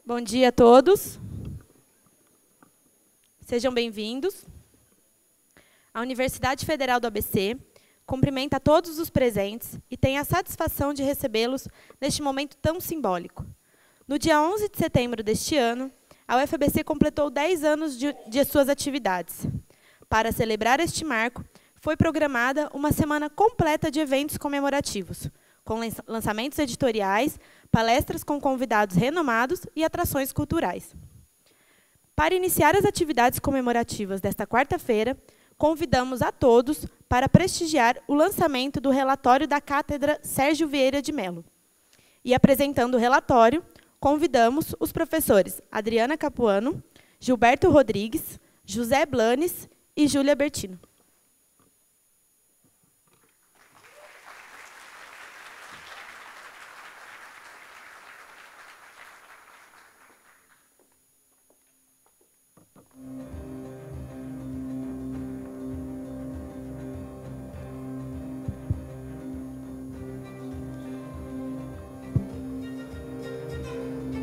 Bom dia a todos. Sejam bem-vindos. A Universidade Federal do ABC cumprimenta todos os presentes e tem a satisfação de recebê-los neste momento tão simbólico. No dia 11 de setembro deste ano, a UFABC completou 10 anos de suas atividades. Para celebrar este marco, foi programada uma semana completa de eventos comemorativos, com lançamentos editoriais, palestras com convidados renomados e atrações culturais. Para iniciar as atividades comemorativas desta quarta-feira, convidamos a todos para prestigiar o lançamento do relatório da Cátedra Sérgio Vieira de Mello. E apresentando o relatório, convidamos os professores Adriana Capuano, Gilberto Rodrigues, José Blanes e Júlia Bertino.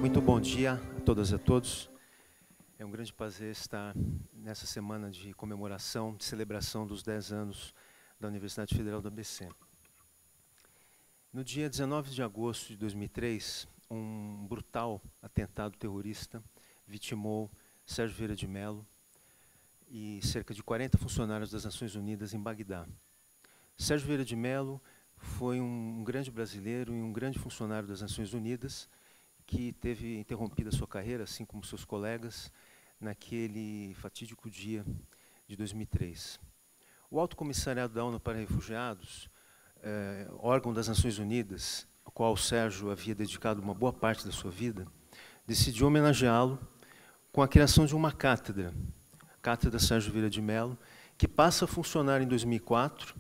Muito bom dia a todas e a todos. É um grande prazer estar nessa semana de comemoração, de celebração dos 10 anos da Universidade Federal do ABC. No dia 19 de agosto de 2003, um brutal atentado terrorista vitimou Sérgio Vieira de Mello e cerca de 40 funcionários das Nações Unidas em Bagdá. Sérgio Vieira de Mello foi um grande brasileiro e um grande funcionário das Nações Unidas, que teve interrompida sua carreira, assim como seus colegas, naquele fatídico dia de 2003. O Alto Comissariado da ONU para Refugiados, órgão das Nações Unidas, ao qual o Sérgio havia dedicado uma boa parte da sua vida, decidiu homenageá-lo com a criação de uma cátedra, a Cátedra Sérgio Vieira de Mello, que passa a funcionar em 2004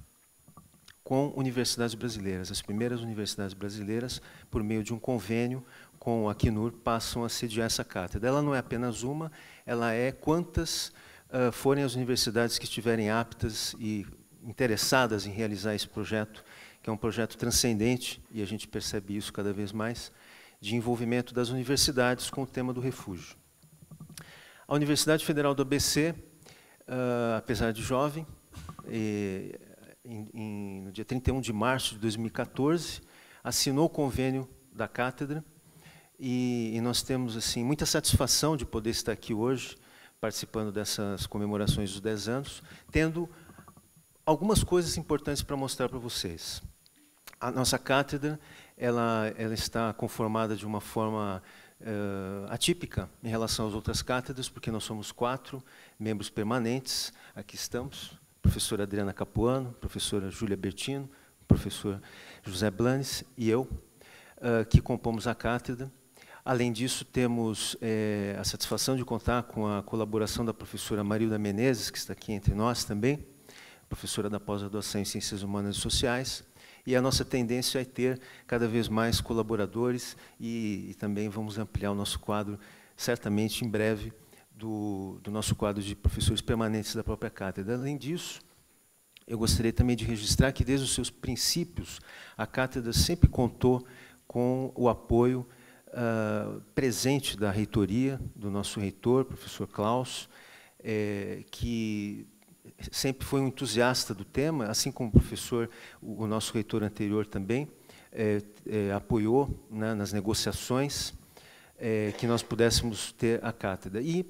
com universidades brasileiras. As primeiras universidades brasileiras, por meio de um convênio com a Acnur, passam a sediar essa cátedra. Ela não é apenas uma, ela é quantas forem as universidades que estiverem aptas e interessadas em realizar esse projeto, que é um projeto transcendente, e a gente percebe isso cada vez mais, de envolvimento das universidades com o tema do refúgio. A Universidade Federal do ABC, apesar de jovem, no dia 31 de março de 2014, assinou o convênio da cátedra, e nós temos assim muita satisfação de poder estar aqui hoje, participando dessas comemorações dos 10 anos, tendo algumas coisas importantes para mostrar para vocês. A nossa cátedra ela está conformada de uma forma atípica em relação às outras cátedras, porque nós somos 4 membros permanentes, aqui estamos, professora Adriana Capuano, professora Júlia Bertino, professor José Blanes e eu, que compomos a cátedra. Além disso, temos a satisfação de contar com a colaboração da professora Marilda Menezes, que está aqui entre nós também, professora da pós-graduação em Ciências Humanas e Sociais, e a nossa tendência é ter cada vez mais colaboradores e também vamos ampliar o nosso quadro, certamente em breve, do nosso quadro de professores permanentes da própria cátedra. Além disso, eu gostaria também de registrar que, desde os seus princípios, a cátedra sempre contou com o apoio presente da reitoria, do nosso reitor, professor Klaus, que sempre foi um entusiasta do tema, assim como o nosso reitor anterior também, apoiou, né, nas negociações que nós pudéssemos ter a cátedra. E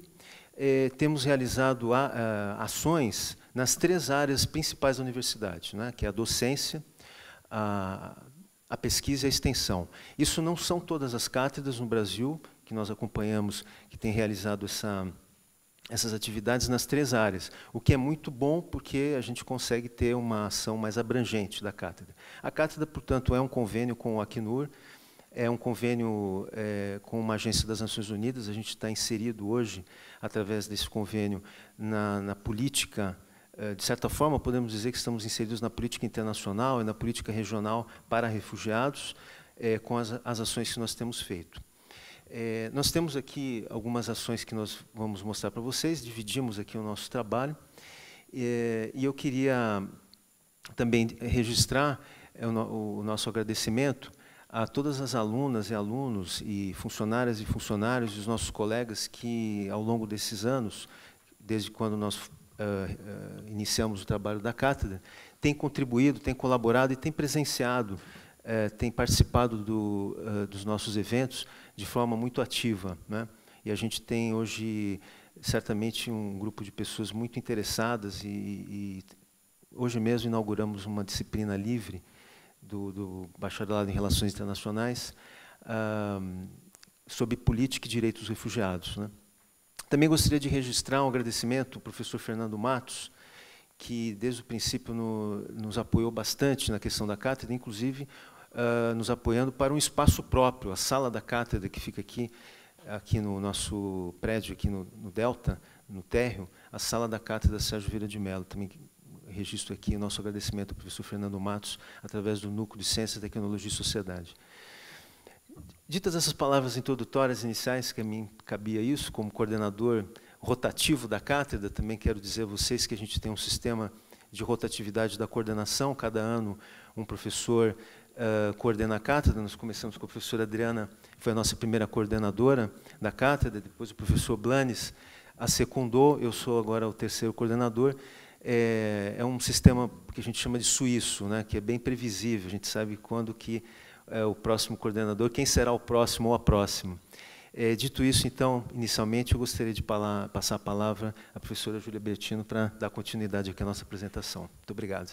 temos realizado ações nas 3 áreas principais da universidade, né, que é a docência, a pesquisa e a extensão. Isso não são todas as cátedras no Brasil que nós acompanhamos, que têm realizado essas atividades nas 3 áreas, o que é muito bom porque a gente consegue ter uma ação mais abrangente da cátedra. A cátedra, portanto, é um convênio com o Acnur, é um convênio com uma agência das Nações Unidas, a gente está inserido hoje, através desse convênio, na política. De certa forma, podemos dizer que estamos inseridos na política internacional e na política regional para refugiados, com as ações que nós temos feito. Nós temos aqui algumas ações que nós vamos mostrar para vocês, dividimos aqui o nosso trabalho, e eu queria também registrar o nosso agradecimento a todas as alunas e alunos e funcionários e os nossos colegas que, ao longo desses anos, desde quando nós iniciamos o trabalho da cátedra, têm contribuído, têm colaborado e têm presenciado, têm participado dos nossos eventos de forma muito ativa, né? E a gente tem hoje, certamente, um grupo de pessoas muito interessadas e hoje mesmo inauguramos uma disciplina livre do Bacharelado em Relações Internacionais sobre política e direitos dos refugiados, né? Também gostaria de registrar um agradecimento ao professor Fernando Matos, que desde o princípio nos apoiou bastante na questão da cátedra, inclusive nos apoiando para um espaço próprio, a sala da cátedra que fica aqui no nosso prédio, aqui no Delta, no térreo, a sala da cátedra Sérgio Vieira de Mello. Também registro aqui o nosso agradecimento ao professor Fernando Matos, através do Núcleo de Ciência, Tecnologia e Sociedade. Ditas essas palavras introdutórias iniciais, que a mim cabia isso, como coordenador rotativo da cátedra, também quero dizer a vocês que a gente tem um sistema de rotatividade da coordenação. Cada ano um professor coordena a cátedra. Nós começamos com a professora Adriana, foi a nossa primeira coordenadora da cátedra, depois o professor Blanes a secundou, eu sou agora o terceiro coordenador. É um sistema que a gente chama de suíço, né, que é bem previsível, a gente sabe quando que o próximo coordenador, quem será o próximo ou a próxima. Dito isso, então, inicialmente, eu gostaria de passar a palavra à professora Júlia Bertino para dar continuidade aqui à nossa apresentação. Muito obrigado.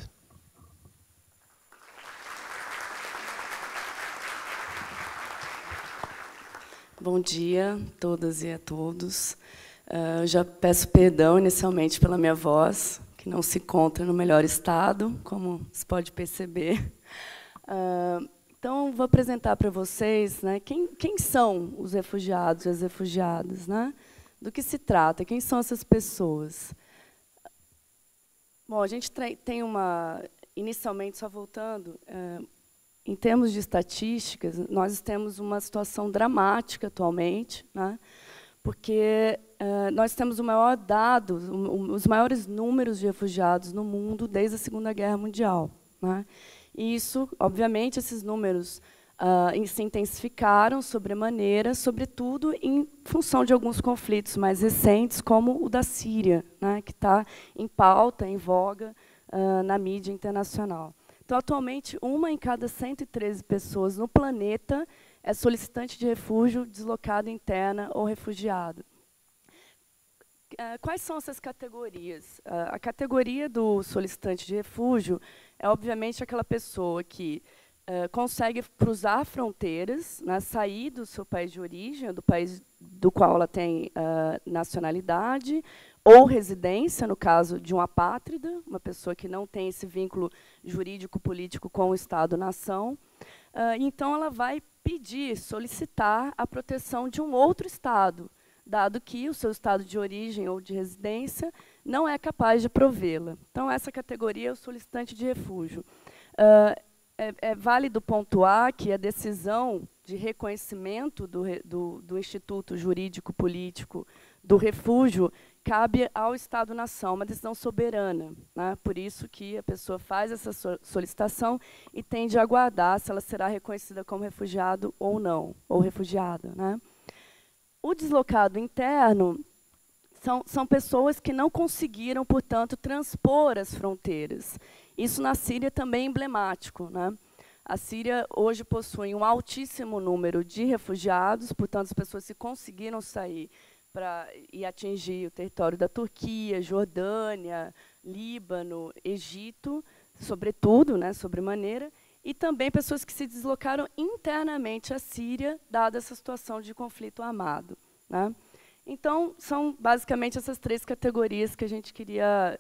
Bom dia a todas e a todos. Eu já peço perdão inicialmente pela minha voz, que não se encontra no melhor estado, como se pode perceber. Então, vou apresentar para vocês, né, quem são os refugiados e as refugiadas, né? Do que se trata, quem são essas pessoas. Bom, a gente tem inicialmente, só voltando, em termos de estatísticas, nós temos uma situação dramática atualmente, né? Porque nós temos o maior dado, os maiores números de refugiados no mundo desde a Segunda Guerra Mundial, né? E isso, obviamente, esses números se intensificaram sobremaneira, sobretudo em função de alguns conflitos mais recentes, como o da Síria, né, que está em pauta, em voga na mídia internacional. Então, atualmente, 1 em cada 113 pessoas no planeta é solicitante de refúgio, deslocado interna ou refugiado. Quais são essas categorias? A categoria do solicitante de refúgio é, obviamente, aquela pessoa que consegue cruzar fronteiras, né, sair do seu país de origem, do país do qual ela tem nacionalidade ou residência, no caso de um apátrida, uma pessoa que não tem esse vínculo jurídico-político com o Estado-nação. Então, ela vai pedir, solicitar a proteção de um outro Estado, dado que o seu estado de origem ou de residência não é capaz de provê-la. Então, essa categoria é o solicitante de refúgio. É válido pontuar que a decisão de reconhecimento do Instituto Jurídico-Político do refúgio cabe ao Estado-nação, uma decisão soberana, né? Por isso que a pessoa faz essa solicitação e tem de aguardar se ela será reconhecida como refugiado ou não, ou refugiada, né? O deslocado interno são pessoas que não conseguiram, portanto, transpor as fronteiras. Isso na Síria também é emblemático, né? A Síria hoje possui um altíssimo número de refugiados, portanto, as pessoas que conseguiram sair e atingir o território da Turquia, Jordânia, Líbano, Egito, sobretudo, né, sobremaneira, e também pessoas que se deslocaram internamente à Síria, dada essa situação de conflito armado, né? Então, são basicamente essas 3 categorias que a gente queria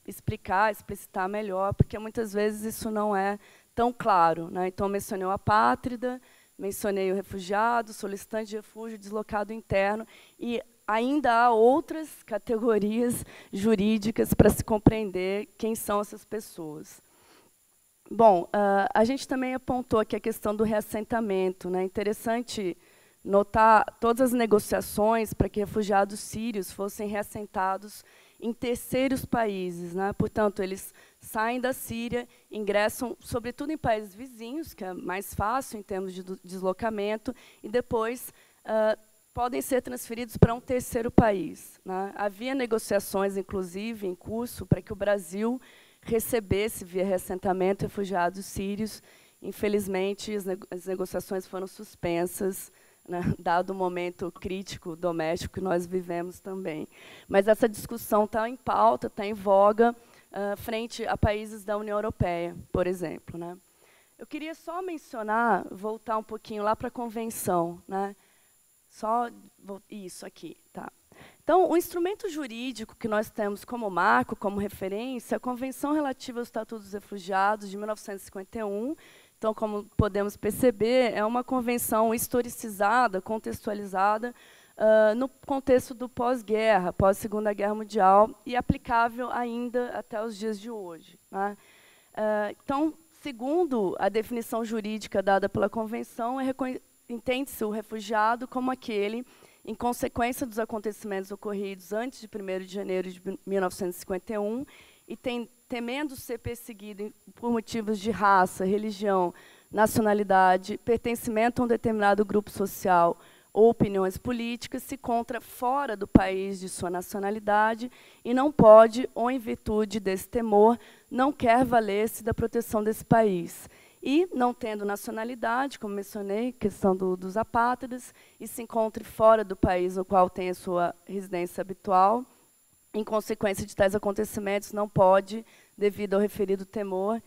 explicitar melhor, porque muitas vezes isso não é tão claro, né? Então, mencionei o apátrida, mencionei o refugiado, solicitante de refúgio, deslocado interno, e ainda há outras categorias jurídicas para se compreender quem são essas pessoas. Bom, a gente também apontou aqui a questão do reassentamento, né? Interessante notar todas as negociações para que refugiados sírios fossem reassentados em terceiros países, né? Portanto, eles saem da Síria, ingressam, sobretudo em países vizinhos, que é mais fácil em termos de deslocamento, e depois podem ser transferidos para um terceiro país, né? Havia negociações, inclusive, em curso, para que o Brasil recebesse, via reassentamento, refugiados sírios. Infelizmente, as negociações foram suspensas, né, dado o momento crítico doméstico que nós vivemos também. Mas essa discussão está em pauta, está em voga, frente a países da União Europeia, por exemplo, né. Eu queria só mencionar, voltar um pouquinho lá para a Convenção, né. Só isso aqui, tá. Então, o instrumento jurídico que nós temos como marco, como referência, é a Convenção Relativa ao Estatuto dos Refugiados, de 1951. Então, como podemos perceber, é uma convenção historicizada, contextualizada, no contexto do pós-guerra, pós-Segunda Guerra Mundial, e aplicável ainda até os dias de hoje, né? Então, segundo a definição jurídica dada pela Convenção, entende-se o refugiado como aquele, em consequência dos acontecimentos ocorridos antes de 1º de janeiro de 1951, e temendo ser perseguido por motivos de raça, religião, nacionalidade, pertencimento a um determinado grupo social ou opiniões políticas, se encontra fora do país de sua nacionalidade e não pode, ou em virtude desse temor, não quer valer-se da proteção desse país. E, não tendo nacionalidade, como mencionei, questão dos apátridas, e se encontre fora do país no qual tem a sua residência habitual, em consequência de tais acontecimentos, não pode, devido ao referido temor,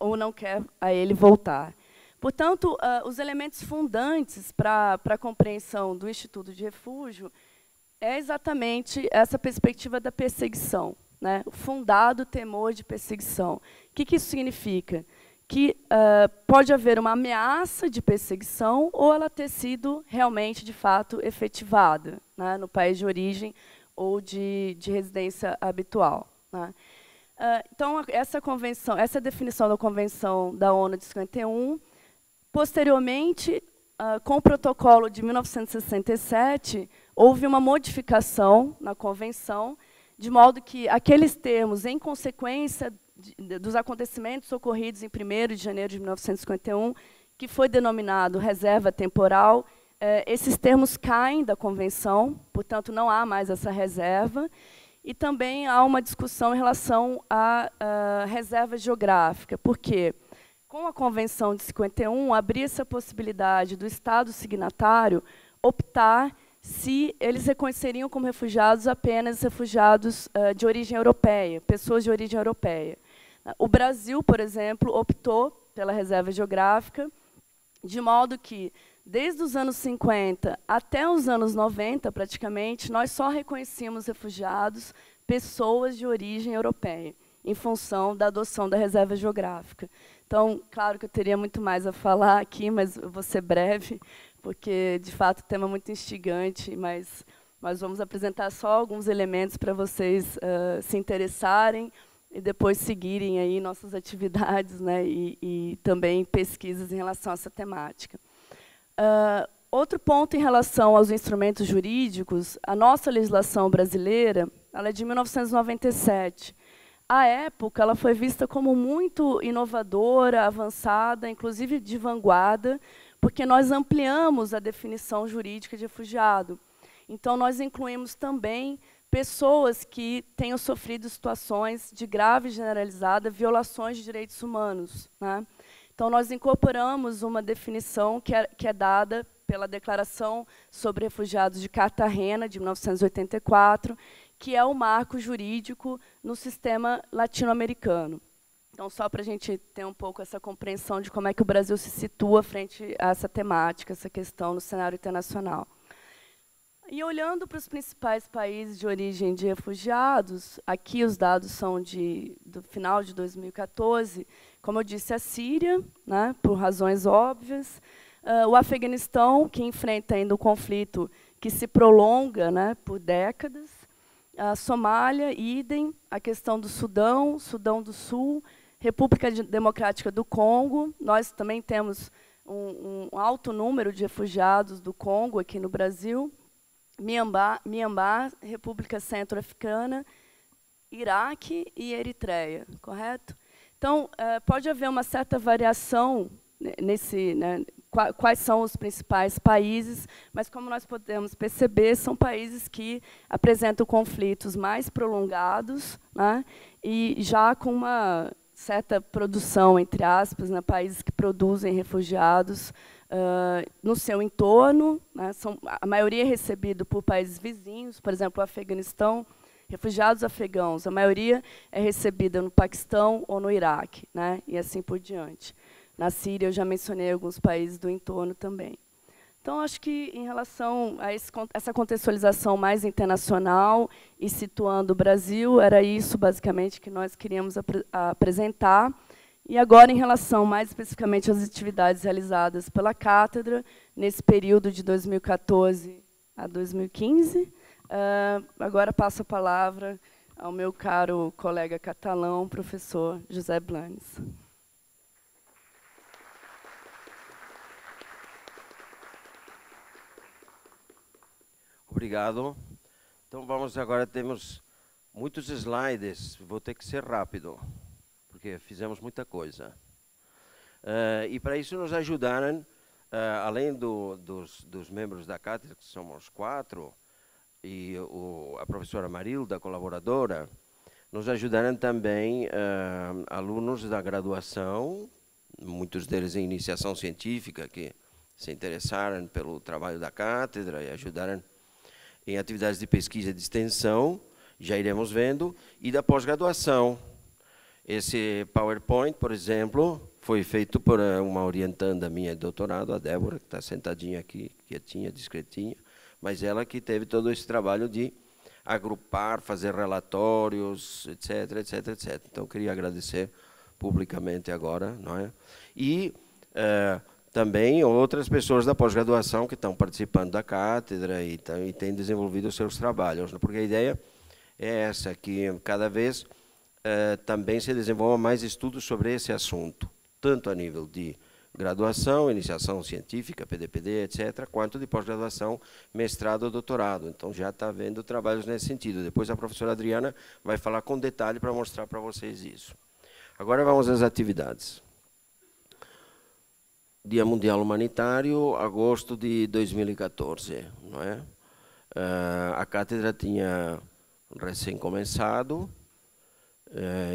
ou não quer a ele voltar. Portanto, os elementos fundantes para a compreensão do Instituto de Refúgio é exatamente essa perspectiva da perseguição, né? O fundado temor de perseguição. O que isso significa? Que pode haver uma ameaça de perseguição ou ela ter sido realmente, de fato, efetivada, né, no país de origem ou de residência habitual, né. Então, essa definição da Convenção da ONU de 51, posteriormente, com o protocolo de 1967, houve uma modificação na Convenção, de modo que aqueles termos, em consequência dos acontecimentos ocorridos em 1º de janeiro de 1951, que foi denominado reserva temporal, esses termos caem da Convenção, portanto, não há mais essa reserva, e também há uma discussão em relação à reserva geográfica. Por quê? Com a Convenção de 51, abria-se a possibilidade do Estado signatário optar se eles reconheceriam como refugiados apenas refugiados de origem europeia, pessoas de origem europeia. O Brasil, por exemplo, optou pela reserva geográfica, de modo que, desde os anos 50 até os anos 90, praticamente, nós só reconhecíamos refugiados, pessoas de origem europeia, em função da adoção da reserva geográfica. Então, claro que eu teria muito mais a falar aqui, mas eu vou ser breve, porque, de fato, o tema é muito instigante, mas nós vamos apresentar só alguns elementos para vocês se interessarem e depois seguirem aí nossas atividades, né, e também pesquisas em relação a essa temática. Outro ponto em relação aos instrumentos jurídicos, a nossa legislação brasileira, ela é de 1997. À época, ela foi vista como muito inovadora, avançada, inclusive de vanguarda, porque nós ampliamos a definição jurídica de refugiado. Então, nós incluímos também pessoas que tenham sofrido situações de grave e generalizada violações de direitos humanos, né? Então, nós incorporamos uma definição que é dada pela Declaração sobre Refugiados de Cartagena, de 1984, que é o marco jurídico no sistema latino-americano. Então, só para a gente ter um pouco essa compreensão de como é que o Brasil se situa frente a essa temática, essa questão no cenário internacional. E olhando para os principais países de origem de refugiados, aqui os dados são do final de 2014, como eu disse, a Síria, né, por razões óbvias, o Afeganistão, que enfrenta ainda um conflito que se prolonga, né, por décadas, a Somália, idem, a questão do Sudão, Sudão do Sul, República Democrática do Congo, nós também temos um alto número de refugiados do Congo aqui no Brasil, Mianmar, República Centro-Africana, Iraque e Eritreia, correto? Então, pode haver uma certa variação nesse, né, quais são os principais países, mas, como nós podemos perceber, são países que apresentam conflitos mais prolongados, né, e já com uma certa produção, entre aspas, né, países que produzem refugiados no seu entorno, né, a maioria é recebida por países vizinhos, por exemplo, o Afeganistão. Refugiados afegãos, a maioria é recebida no Paquistão ou no Iraque, né, e assim por diante. Na Síria, eu já mencionei alguns países do entorno também. Então, acho que, em relação a essa contextualização mais internacional e situando o Brasil, era isso, basicamente, que nós queríamos apresentar. E agora, em relação mais especificamente às atividades realizadas pela Cátedra, nesse período de 2014 a 2015, agora passo a palavra ao meu caro colega catalão, professor José Blanes. Obrigado. Então, agora temos muitos slides, vou ter que ser rápido, porque fizemos muita coisa. E para isso nos ajudaram, além dos membros da cátedra, que somos 4, e a professora Marilda, colaboradora, nos ajudaram também alunos da graduação, muitos deles em iniciação científica, que se interessaram pelo trabalho da cátedra e ajudaram em atividades de pesquisa e de extensão, já iremos vendo, e da pós-graduação. Esse PowerPoint, por exemplo, foi feito por uma orientanda minha de doutorado, a Débora, que está sentadinha aqui, quietinha, discretinha, mas ela que teve todo esse trabalho de agrupar, fazer relatórios, etc, etc, etc. Então, queria agradecer publicamente agora, não é? E também outras pessoas da pós-graduação que estão participando da cátedra e têm desenvolvido os seus trabalhos, porque a ideia é essa, que cada vez também se desenvolva mais estudos sobre esse assunto, tanto a nível de graduação, iniciação científica, PDPD, etc., quanto de pós-graduação, mestrado ou doutorado. Então, já está havendo trabalhos nesse sentido. Depois a professora Adriana vai falar com detalhe para mostrar para vocês isso. Agora vamos às atividades. Dia Mundial Humanitário, agosto de 2014. Não é? A cátedra tinha recém-começado,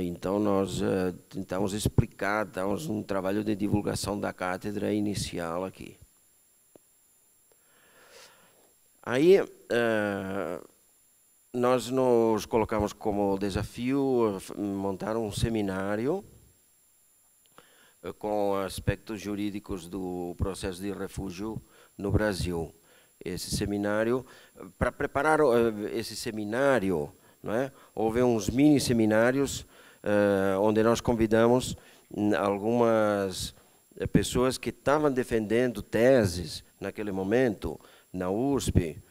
então nós tentamos explicar, damos um trabalho de divulgação da cátedra inicial aqui. Aí nós nos colocamos como desafio montar um seminário com aspectos jurídicos do processo de refúgio no Brasil. Esse seminário, para preparar esse seminário, não é? Houve uns mini-seminários onde nós convidamos algumas pessoas que estavam defendendo teses, naquele momento, na USP,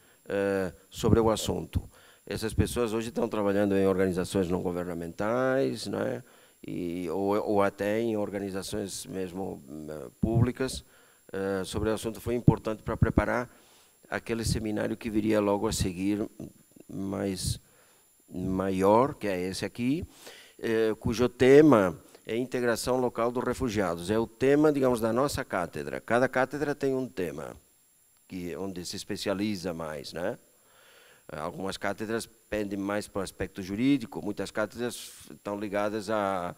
sobre o assunto. Essas pessoas hoje estão trabalhando em organizações não governamentais, não é? Ou até em organizações mesmo públicas, sobre o assunto. Foi importante para preparar aquele seminário que viria logo a seguir, maior, que é esse aqui, cujo tema é integração local dos refugiados. É o tema, digamos, da nossa cátedra. Cada cátedra tem um tema, onde se especializa mais, né? Algumas cátedras pendem mais para o aspecto jurídico, muitas cátedras estão ligadas a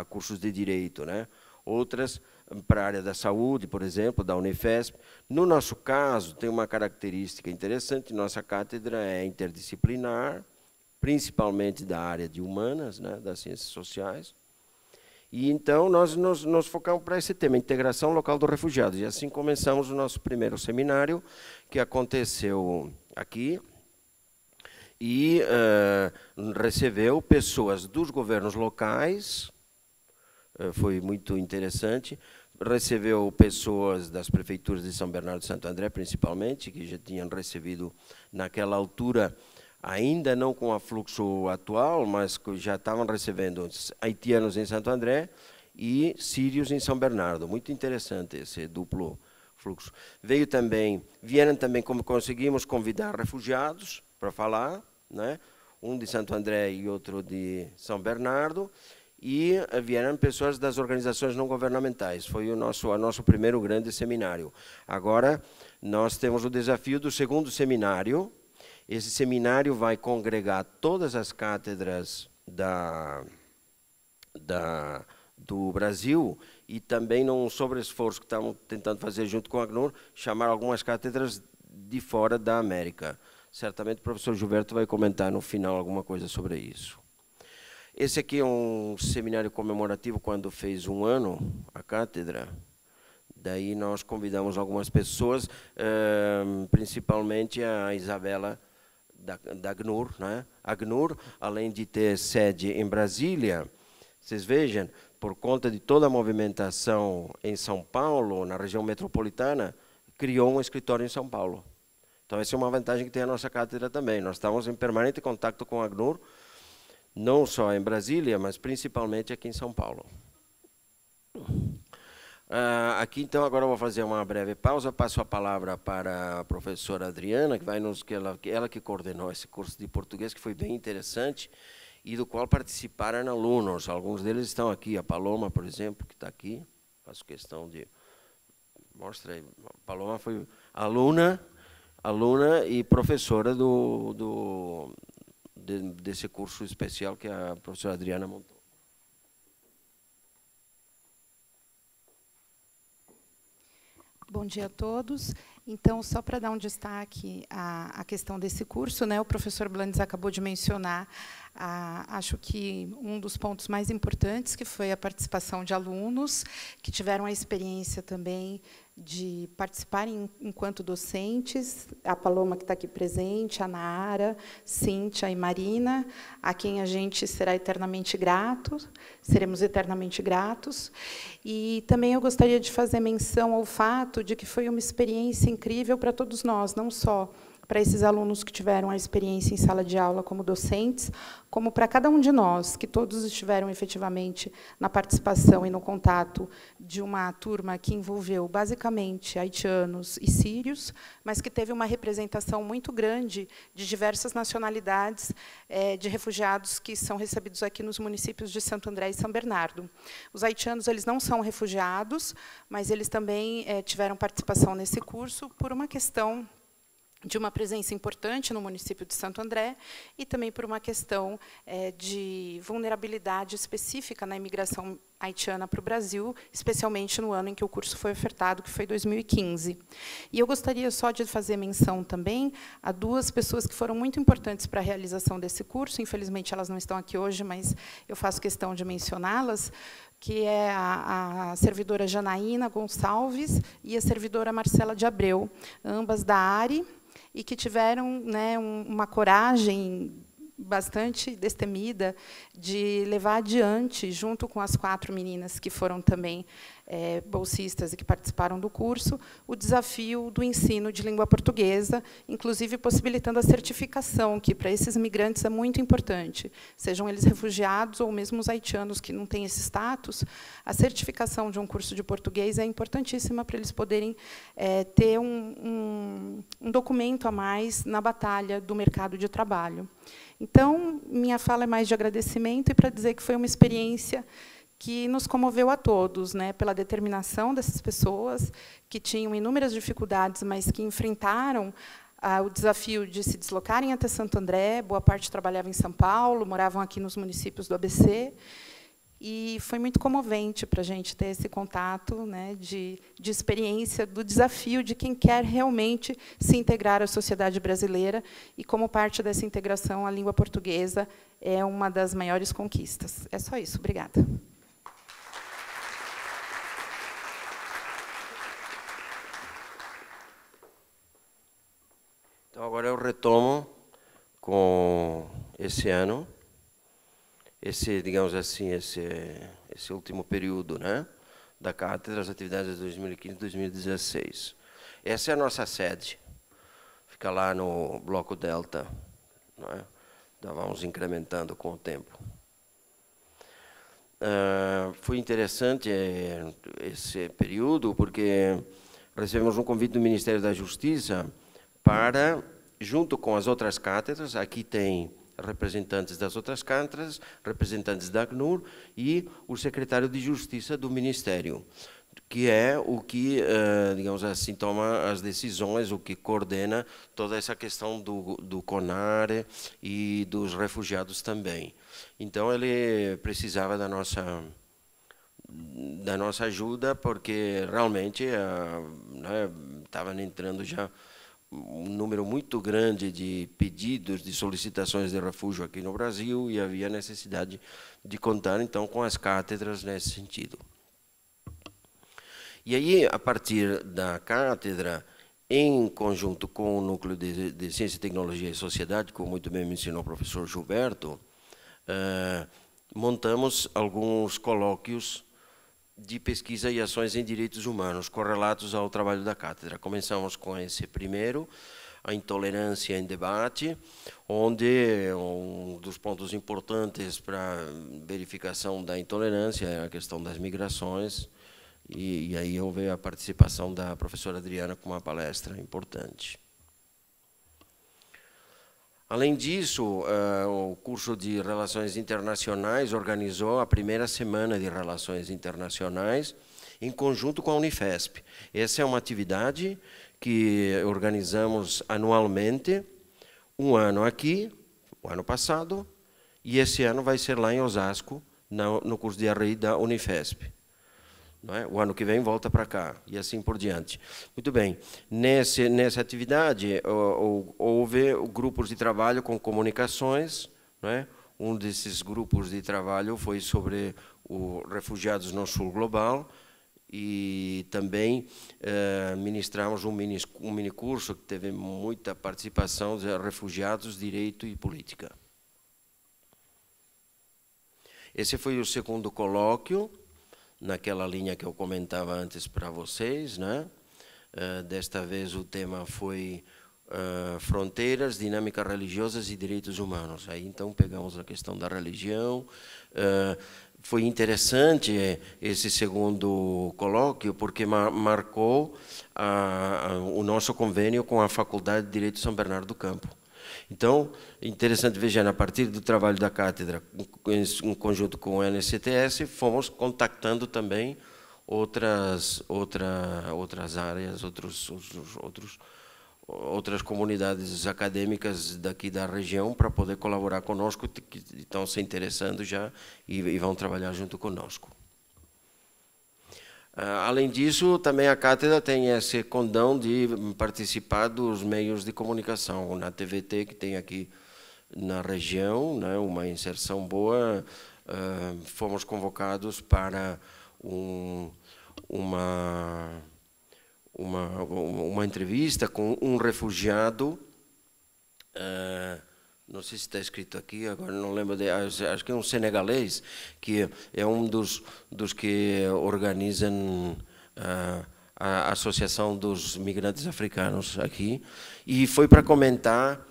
cursos de direito, né? Outras para a área da saúde, por exemplo, da Unifesp. No nosso caso, tem uma característica interessante, nossa cátedra é interdisciplinar, principalmente da área de humanas, né, das ciências sociais. E então nós nos focamos para esse tema, integração local dos refugiados. E assim começamos o nosso primeiro seminário, que aconteceu aqui, e recebeu pessoas dos governos locais, foi muito interessante, recebeu pessoas das prefeituras de São Bernardo e Santo André, principalmente, que já tinham recebido naquela altura, ainda não com o fluxo atual, mas já estavam recebendo haitianos em Santo André e sírios em São Bernardo. Muito interessante esse duplo fluxo. Vieram também, como conseguimos convidar refugiados para falar, né? um de Santo André e outro de São Bernardo, e vieram pessoas das organizações não governamentais. Foi o nosso primeiro grande seminário. Agora, nós temos o desafio do segundo seminário. Esse seminário vai congregar todas as cátedras do Brasil e também, num sobre-esforço que estamos tentando fazer junto com a ACNUR, chamar algumas cátedras de fora da América. Certamente o professor Gilberto vai comentar no final alguma coisa sobre isso. Esse aqui é um seminário comemorativo quando fez 1 ano a cátedra. Daí nós convidamos algumas pessoas, principalmente a Isabela da ACNUR, né? A ACNUR, além de ter sede em Brasília, vocês vejam, por conta de toda a movimentação em São Paulo, na região metropolitana, criou um escritório em São Paulo. Então essa é uma vantagem que tem a nossa cátedra também. Nós estamos em permanente contato com a ACNUR, não só em Brasília, mas principalmente aqui em São Paulo. Aqui, então, agora eu vou fazer uma breve pausa, passo a palavra para a professora Adriana, ela que coordenou esse curso de português, que foi bem interessante, e do qual participaram alunos. Alguns deles estão aqui, a Paloma, por exemplo, que está aqui, faço questão de... Mostra aí, a Paloma foi aluna e professora desse curso especial que a professora Adriana montou. Bom dia a todos. Então, só para dar um destaque à questão desse curso, né, o professor Blandes acabou de mencionar, acho que um dos pontos mais importantes, que foi a participação de alunos que tiveram a experiência também de participarem enquanto docentes, a Paloma, que está aqui presente, a Nara, Cíntia e Marina, a quem a gente será eternamente grato, seremos eternamente gratos. E também eu gostaria de fazer menção ao fato de que foi uma experiência incrível para todos nós, não só para esses alunos que tiveram a experiência em sala de aula como docentes, como para cada um de nós, que todos estiveram efetivamente na participação e no contato de uma turma que envolveu basicamente haitianos e sírios, mas que teve uma representação muito grande de diversas nacionalidades de refugiados que são recebidos aqui nos municípios de Santo André e São Bernardo. Os haitianos, eles não são refugiados, mas eles também tiveram participação nesse curso por uma questão de uma presença importante no município de Santo André e também por uma questão de vulnerabilidade específica na imigração haitiana para o Brasil, especialmente no ano em que o curso foi ofertado, que foi 2015. E eu gostaria só de fazer menção também a 2 pessoas que foram muito importantes para a realização desse curso. Infelizmente, elas não estão aqui hoje, mas eu faço questão de mencioná-las, que é a servidora Janaína Gonçalves e a servidora Marcela de Abreu, ambas da ARE, e que tiveram, né, uma coragem bastante destemida de levar adiante, junto com as 4 meninas que foram também bolsistas e que participaram do curso, o desafio do ensino de língua portuguesa, inclusive possibilitando a certificação, que para esses migrantes é muito importante, sejam eles refugiados ou mesmo os haitianos que não têm esse status, a certificação de um curso de português é importantíssima para eles poderem ter um documento a mais na batalha do mercado de trabalho. Então, minha fala é mais de agradecimento e para dizer que foi uma experiência que nos comoveu a todos, né, pela determinação dessas pessoas que tinham inúmeras dificuldades, mas que enfrentaram o desafio de se deslocarem até Santo André. Boa parte trabalhava em São Paulo, moravam aqui nos municípios do ABC. E foi muito comovente para a gente ter esse contato, né, de experiência, do desafio de quem quer realmente se integrar à sociedade brasileira. E, como parte dessa integração, a língua portuguesa é uma das maiores conquistas. É só isso. Obrigada. Então, agora eu retomo com esse ano, digamos assim, esse último período, né, da cátedra, as atividades de 2015 e 2016. Essa é a nossa sede, fica lá no Bloco Delta, né? Então, vamos incrementando com o tempo. Foi interessante esse período, porque recebemos um convite do Ministério da Justiça para, junto com as outras cátedras, aqui tem representantes das outras cátedras, representantes da ACNUR e o secretário de Justiça do Ministério, que é o que, digamos assim, toma as decisões, o que coordena toda essa questão do CONARE e dos refugiados também. Então, ele precisava da nossa ajuda, porque realmente estavam entrando já um número muito grande de pedidos, de solicitações de refúgio aqui no Brasil, e havia necessidade de contar, então, com as cátedras nesse sentido. E aí, a partir da cátedra, em conjunto com o Núcleo de Ciência, Tecnologia e Sociedade, como muito bem me ensinou o professor Gilberto, montamos alguns colóquios de pesquisa e ações em direitos humanos, correlatos ao trabalho da cátedra. Começamos com esse primeiro, a intolerância em debate, onde um dos pontos importantes para a verificação da intolerância é a questão das migrações, e aí houve a participação da professora Adriana com uma palestra importante. Além disso, o curso de Relações Internacionais organizou a primeira semana de Relações Internacionais em conjunto com a Unifesp. Essa é uma atividade que organizamos anualmente, um ano aqui, o ano passado, e esse ano vai ser lá em Osasco, no curso de RI da Unifesp. Não é? O ano que vem volta para cá, e assim por diante. Muito bem, nessa atividade houve grupos de trabalho com comunicações, não é? Um desses grupos de trabalho foi sobre os refugiados no sul global, e também ministramos um mini curso que teve muita participação de refugiados, direito e política. Esse foi o segundo colóquio, naquela linha que eu comentava antes para vocês, né? Desta vez o tema foi fronteiras, dinâmicas religiosas e direitos humanos. Aí então pegamos a questão da religião. Foi interessante esse segundo colóquio, porque marcou o nosso convênio com a Faculdade de Direito de São Bernardo do Campo. Então, interessante ver, a partir do trabalho da cátedra, em conjunto com o NCTS, fomos contactando também outras áreas, outras comunidades acadêmicas daqui da região para poder colaborar conosco, que estão se interessando já e vão trabalhar junto conosco. Além disso, também a cátedra tem esse condão de participar dos meios de comunicação. Na TVT, que tem aqui na região, né, uma inserção boa, fomos convocados para uma entrevista com um refugiado, não sei se está escrito aqui, agora não lembro, acho que é um senegalês, que é um dos que organizam a Associação dos Migrantes Africanos aqui, e foi para comentar,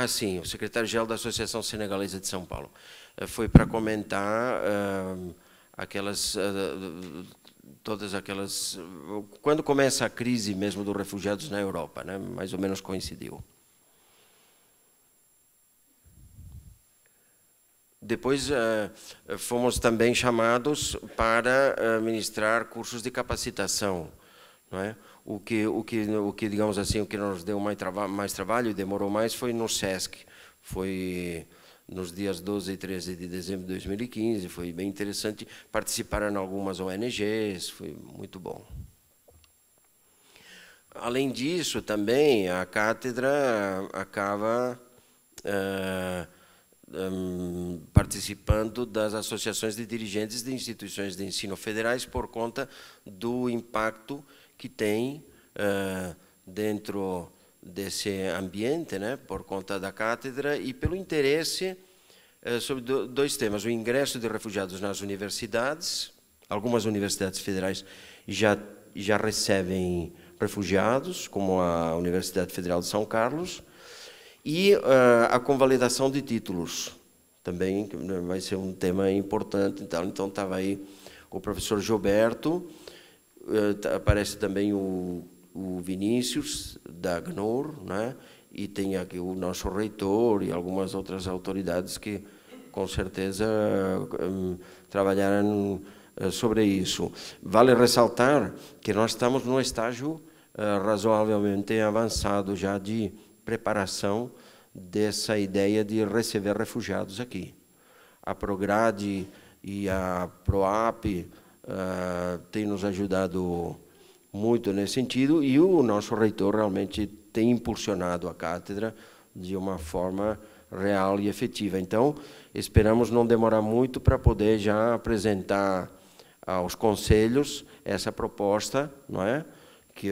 sim, o secretário-geral da Associação Senegalesa de São Paulo, foi para comentar todas aquelas, quando começa a crise mesmo dos refugiados na Europa, né, mais ou menos coincidiu. Depois fomos também chamados para ministrar cursos de capacitação, não é? O que digamos assim, o que nos deu mais trabalho e demorou mais foi no SESC. Foi nos dias 12 e 13 de dezembro de 2015, foi bem interessante, participaram em algumas ONGs, foi muito bom. Além disso, também a cátedra acaba participando das associações de dirigentes de instituições de ensino federais por conta do impacto que tem dentro desse ambiente, né, por conta da cátedra e pelo interesse sobre dois temas: o ingresso de refugiados nas universidades. Algumas universidades federais já recebem refugiados, como a Universidade Federal de São Carlos, e a convalidação de títulos, também vai ser um tema importante. Então estava aí o professor Gilberto, aparece também o Vinícius, da ACNUR, né? e tem aqui o nosso reitor e algumas outras autoridades que, com certeza, trabalharam sobre isso. Vale ressaltar que nós estamos num estágio razoavelmente avançado já de preparação dessa ideia de receber refugiados aqui. A Prograde e a PROAP têm nos ajudado muito nesse sentido, e o nosso reitor realmente tem impulsionado a cátedra de uma forma real e efetiva. Então, esperamos não demorar muito para poder já apresentar aos conselhos essa proposta, não é? Que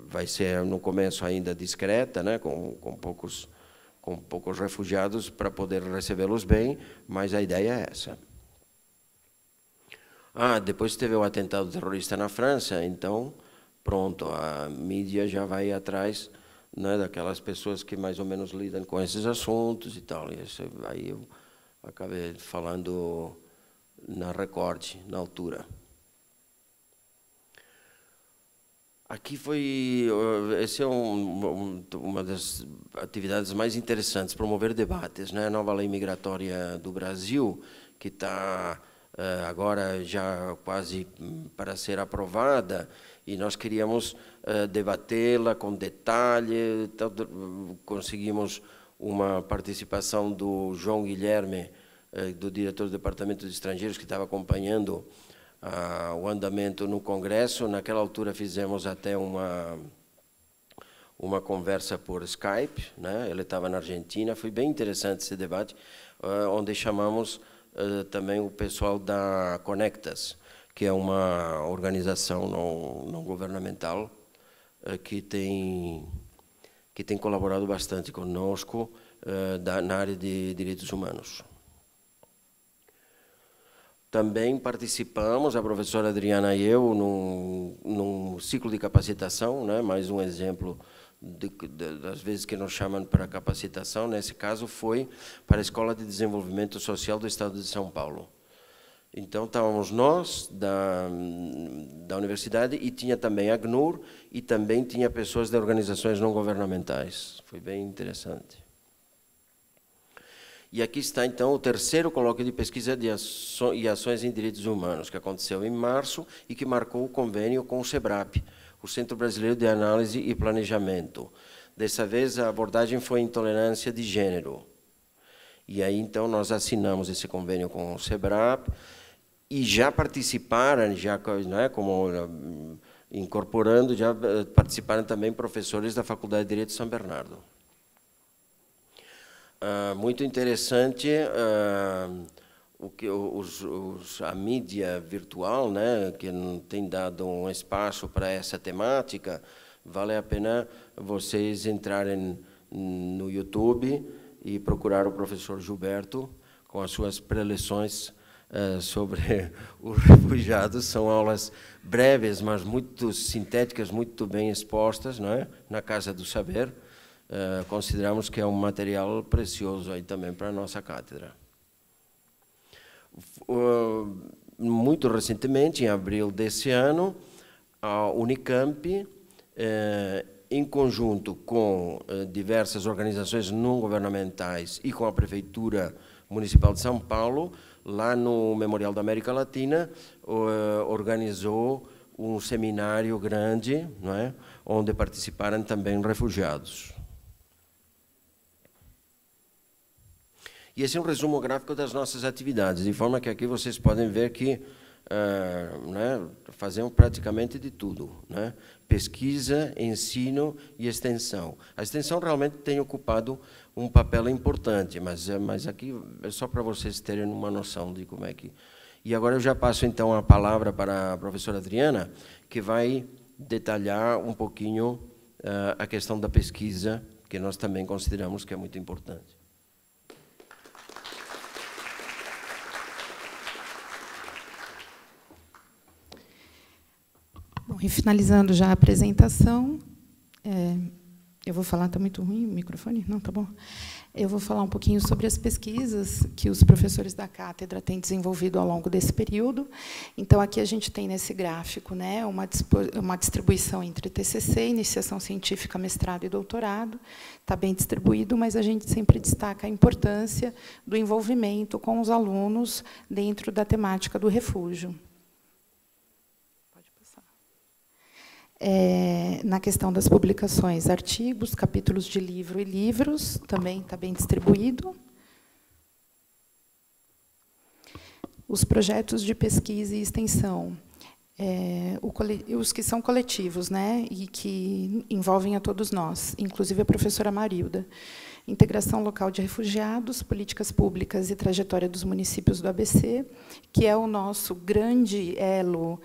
vai ser no começo ainda discreta, né? com poucos refugiados para poder recebê-los bem, mas a ideia é essa. Depois teve o atentado terrorista na França, então, pronto, a mídia já vai atrás, né, daquelas pessoas que mais ou menos lidam com esses assuntos e tal. E isso, aí eu acabei falando na Record, na altura. Aqui esse é uma das atividades mais interessantes, promover debates, né? A nova lei migratória do Brasil, que está agora já quase para ser aprovada, e nós queríamos debatê-la com detalhe. Então, conseguimos uma participação do João Guilherme, do diretor do Departamento de Estrangeiros, que estava acompanhando o andamento no Congresso. Naquela altura fizemos até uma conversa por Skype, né? Ele estava na Argentina, foi bem interessante esse debate, onde chamamos também o pessoal da Conectas, que é uma organização não governamental que tem colaborado bastante conosco na área de direitos humanos. Também participamos, a professora Adriana e eu, num ciclo de capacitação, né? Mais um exemplo das vezes que nos chamam para capacitação. Nesse caso foi para a Escola de Desenvolvimento Social do Estado de São Paulo. Então estávamos nós da universidade, e tinha também a ACNUR, e também tinha pessoas de organizações não governamentais. Foi bem interessante. E aqui está, então, o terceiro colóquio de pesquisa e ações em direitos humanos, que aconteceu em março e que marcou o convênio com o SEBRAP, o Centro Brasileiro de Análise e Planejamento. Dessa vez, a abordagem foi intolerância de gênero. E aí, então, nós assinamos esse convênio com o SEBRAP, e já participaram, né, como incorporando, já participaram também professores da Faculdade de Direito de São Bernardo. Muito interessante a mídia virtual, né, que tem dado um espaço para essa temática. Vale a pena vocês entrarem no YouTube e procurar o professor Gilberto com as suas preleções sobre os refugiados. São aulas breves, mas muito sintéticas, muito bem expostas, não é? Na Casa do Saber. Consideramos que é um material precioso aí também para a nossa cátedra. Muito recentemente, em abril desse ano, a Unicamp, em conjunto com diversas organizações não governamentais e com a Prefeitura Municipal de São Paulo, lá no Memorial da América Latina, organizou um seminário grande, não é? Onde participaram também refugiados. E esse é um resumo gráfico das nossas atividades, de forma que aqui vocês podem ver que né, fazemos praticamente de tudo, né? Pesquisa, ensino e extensão. A extensão realmente tem ocupado um papel importante, mas aqui é só para vocês terem uma noção de como é que... E agora eu já passo, então, a palavra para a professora Adriana, que vai detalhar um pouquinho a questão da pesquisa, que nós também consideramos que é muito importante. Bom, e finalizando já a apresentação, Eu vou falar, está muito ruim o microfone? Não, tá bom. Eu vou falar um pouquinho sobre as pesquisas que os professores da cátedra têm desenvolvido ao longo desse período. Então, aqui a gente tem nesse gráfico, né, uma distribuição entre TCC, iniciação científica, mestrado e doutorado. Está bem distribuído, mas a gente sempre destaca a importância do envolvimento com os alunos dentro da temática do refúgio. Na questão das publicações, artigos, capítulos de livro e livros, também está bem distribuído. Os projetos de pesquisa e extensão, os que são coletivos, né, e que envolvem a todos nós, inclusive a professora Marilda. Integração local de refugiados, políticas públicas e trajetória dos municípios do ABC, que é o nosso grande elo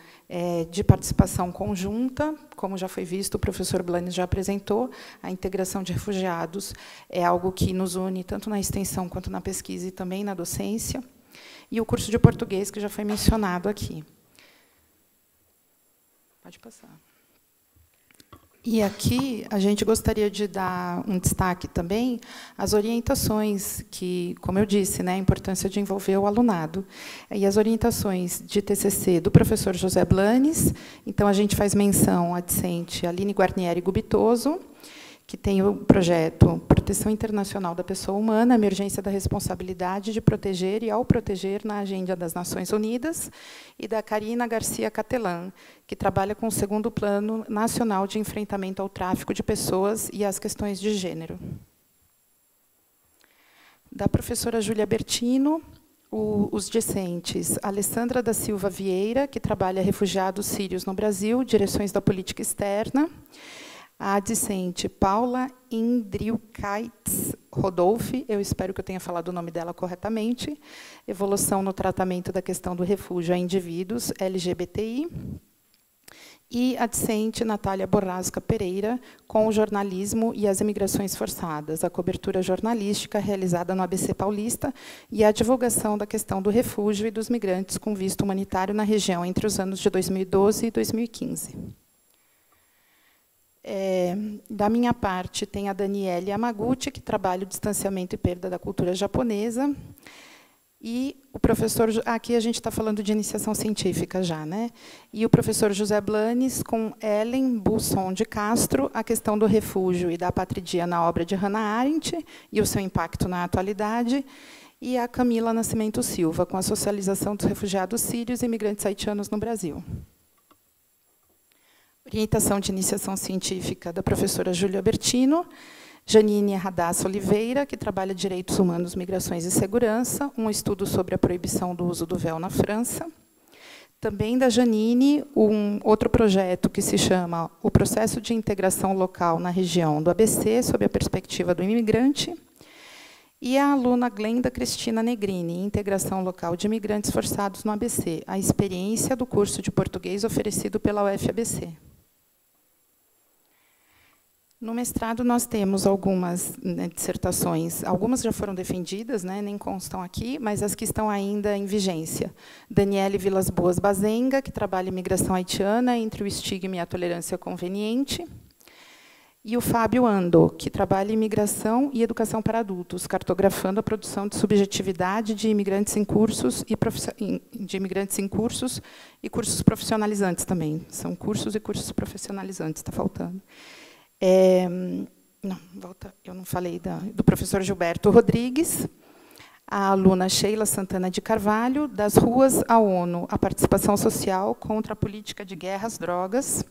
de participação conjunta. Como já foi visto, o professor Blanes já apresentou, a integração de refugiados é algo que nos une tanto na extensão quanto na pesquisa e também na docência. E o curso de português, que já foi mencionado aqui. Pode passar. E aqui a gente gostaria de dar um destaque também às orientações que, como eu disse, né, a importância de envolver o alunado. E as orientações de TCC do professor José Blanes. Então, a gente faz menção à discente Aline Guarnieri Gubitoso, que tem o projeto Proteção Internacional da Pessoa Humana, Emergência da Responsabilidade de Proteger e ao Proteger na Agenda das Nações Unidas, e da Karina Garcia Catelan, que trabalha com o segundo Plano Nacional de Enfrentamento ao Tráfico de Pessoas e às Questões de Gênero. Da professora Júlia Bertino, os discentes Alessandra da Silva Vieira, que trabalha refugiados sírios no Brasil, Direções da Política Externa, a discente Paula Indriukaitz Rodolfi, eu espero que eu tenha falado o nome dela corretamente, Evolução no Tratamento da Questão do Refúgio a Indivíduos LGBTI, e a discente Natália Borrasca Pereira, com o jornalismo e as imigrações forçadas, a cobertura jornalística realizada no ABC Paulista e a divulgação da questão do refúgio e dos migrantes com visto humanitário na região entre os anos de 2012 e 2015. Da minha parte, tem a Daniele Yamaguchi, que trabalha o distanciamento e perda da cultura japonesa. E o professor... Aqui a gente está falando de iniciação científica já, né? E o professor José Blanes, com Ellen Busson de Castro, a questão do refúgio e da apatridia na obra de Hannah Arendt e o seu impacto na atualidade. E a Camila Nascimento Silva, com a socialização dos refugiados sírios e imigrantes haitianos no Brasil. Orientação de iniciação científica da professora Júlia Bertino, Janine Radassa Oliveira, que trabalha Direitos Humanos, Migrações e Segurança, um estudo sobre a proibição do uso do véu na França. Também da Janine, um outro projeto que se chama O Processo de Integração Local na Região do ABC, sob a perspectiva do imigrante. E a aluna Glenda Cristina Negrini, Integração Local de Imigrantes Forçados no ABC, a experiência do curso de português oferecido pela UFABC. No mestrado, nós temos algumas dissertações, algumas já foram defendidas, né, nem constam aqui, mas as que estão ainda em vigência. Daniele Vilas Boas Bazenga, que trabalha imigração haitiana entre o estigma e a tolerância conveniente. E o Fábio Ando, que trabalha imigração e educação para adultos, cartografando a produção de subjetividade de imigrantes em cursos e cursos profissionalizantes também. São cursos e cursos profissionalizantes, está faltando. Não, volta, eu não falei do professor Gilberto Rodrigues, a aluna Sheila Santana de Carvalho, Das Ruas à ONU, a participação social contra a política de guerra às drogas,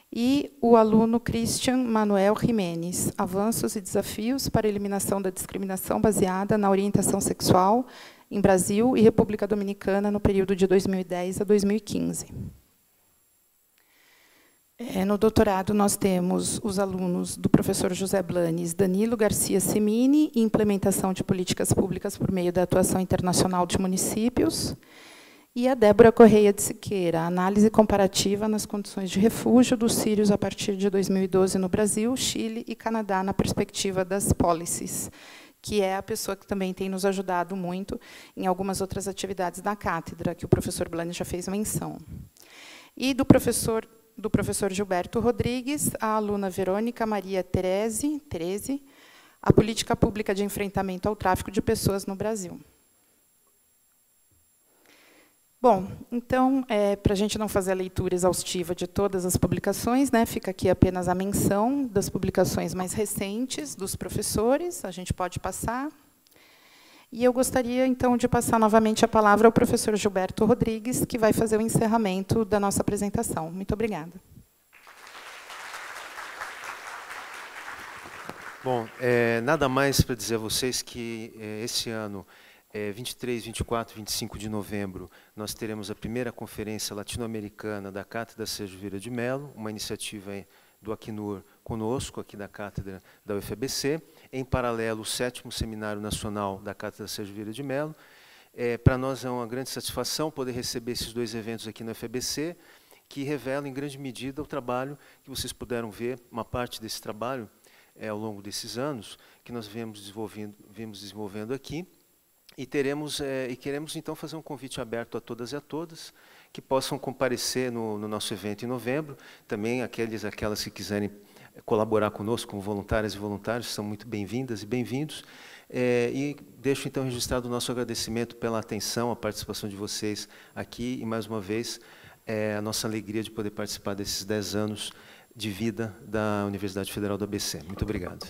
e o aluno Christian Manuel Jimenez, Avanços e Desafios para a Eliminação da Discriminação baseada na Orientação Sexual em Brasil e República Dominicana no período de 2010 a 2015. No doutorado, nós temos os alunos do professor José Blanes, Danilo Garcia Semini, Implementação de Políticas Públicas por meio da Atuação Internacional de Municípios, e a Débora Correia de Siqueira, Análise Comparativa nas Condições de Refúgio dos Sírios a partir de 2012 no Brasil, Chile e Canadá na perspectiva das policies, que é a pessoa que também tem nos ajudado muito em algumas outras atividades da cátedra, que o professor Blanes já fez menção. E do professor do professor Gilberto Rodrigues, a aluna Verônica Maria Tereze, a Política Pública de Enfrentamento ao Tráfico de Pessoas no Brasil. Bom, então, para a gente não fazer a leitura exaustiva de todas as publicações, né, fica aqui apenas a menção das publicações mais recentes dos professores, a gente pode passar. E eu gostaria, então, de passar novamente a palavra ao professor Gilberto Rodrigues, que vai fazer o encerramento da nossa apresentação. Muito obrigada. Bom, nada mais para dizer a vocês que esse ano, 23, 24 e 25 de novembro, nós teremos a primeira conferência latino-americana da Cátedra Sérgio Vieira de Mello, uma iniciativa do Acnur conosco, aqui da Cátedra da UFABC, em paralelo, o 7º Seminário Nacional da Cátedra Sérgio Vieira de Mello. Para nós é uma grande satisfação poder receber esses dois eventos aqui na UFABC, que revelam, em grande medida, o trabalho que vocês puderam ver, uma parte desse trabalho, ao longo desses anos, que nós viemos desenvolvendo aqui. E queremos, então, fazer um convite aberto a todas e a todas, que possam comparecer no nosso evento em novembro. Também aquelas que quiserem colaborar conosco como voluntárias e voluntários, são muito bem-vindas e bem-vindos. E deixo, então, registrado o nosso agradecimento pela atenção, a participação de vocês aqui, e, mais uma vez, a nossa alegria de poder participar desses 10 anos de vida da Universidade Federal do ABC. Muito obrigado.